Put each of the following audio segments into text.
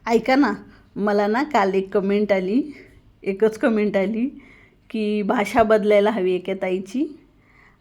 ऐका ना, मला ना काल एक कमेंट आली, एकच कमेंट आली की भाषा बदलायला हवी एका ताईची.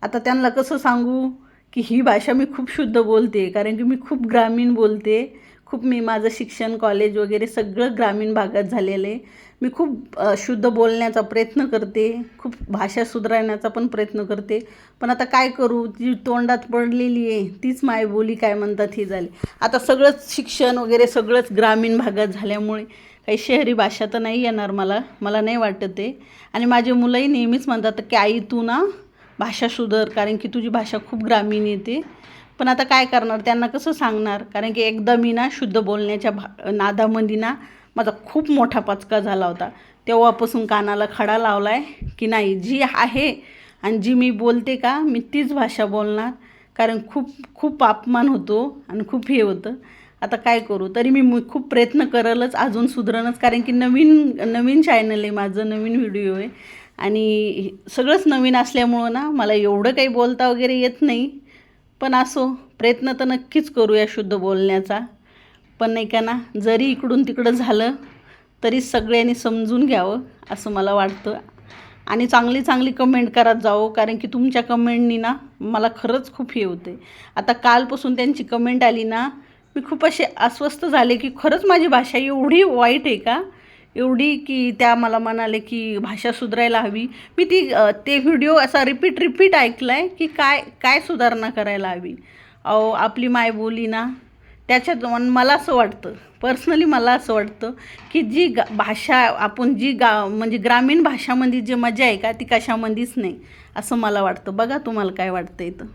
आता त्यांना कसं सांगू की ही भाषा मी खूप शुद्ध बोलते, कारण की मी खूप ग्रामीण बोलते. मी माझं शिक्षण कॉलेज वगैरे सगळं ग्रामीण भागात झालेलं आहे. मी खूप शुद्ध बोलण्याचा प्रयत्न करते, खूप भाषा सुधारण्याचा पण प्रयत्न करते. पण आता काय करू, जी तोंडात पडलेली आहे तीच मायबोली काय म्हणतात ही झाली. आता सगळंच शिक्षण वगैरे सगळंच ग्रामीण भागात झाल्यामुळे काही शहरी भाषा तर नाही येणार मला नाही वाटत आहे. आणि माझे मुलंही नेहमीच म्हणतात की आई तू ना भाषा सुधार, कारण की तुझी भाषा खूप ग्रामीण येते. पण आता काय करणार, त्यांना कसं सांगणार, कारण की एकदा मी ना शुद्ध बोलण्याच्या नादामध्ये ना माझा खूप मोठा पचका झाला होता. तेव्हापासून कानाला खडा लावला आहे की नाही, जी आहे आणि जी मी बोलते का मी तीच भाषा बोलणार. कारण खूप खूप अपमान होतो आणि खूप हे होतं. आता काय करू, तरी मी खूप प्रयत्न करलच अजून सुधारणच, कारण की नवीन नवीन चॅनल आहे माझं, नवीन व्हिडिओ आहे आणि सगळंच नवीन असल्यामुळं ना मला एवढं काही बोलता वगैरे येत नाही. पण असो, प्रयत्न तर नक्कीच करूया शुद्ध बोलण्याचा. पण नाही का ना, जरी इकडून तिकडं झालं तरी सगळ्यांनी समजून घ्यावं असं मला वाटतं. आणि चांगली चांगली कमेंट करत जावं, कारण की तुमच्या कमेंटनी ना मला खरंच खूप हे होते. आता कालपासून त्यांची कमेंट आली ना, मी खूप असे अस्वस्थ झाले की खरंच माझी भाषा एवढी वाईट आहे का, एवढी की त्या मला म्हणाले की भाषा सुधारायला हवी. मी ते व्हिडिओ असा रिपीट ऐकला आहे की काय काय सुधारणा करायला हवी. अहो आपली मायबोली ना, त्याच्यात मला असं वाटतं, पर्सनली मला असं वाटतं की जी भाषा आपण जी म्हणजे ग्रामीण भाषामध्ये जी मजा आहे का ती कशामध्येच नाही असं मला वाटतं. बघा तुम्हाला काय वाटतं इथं.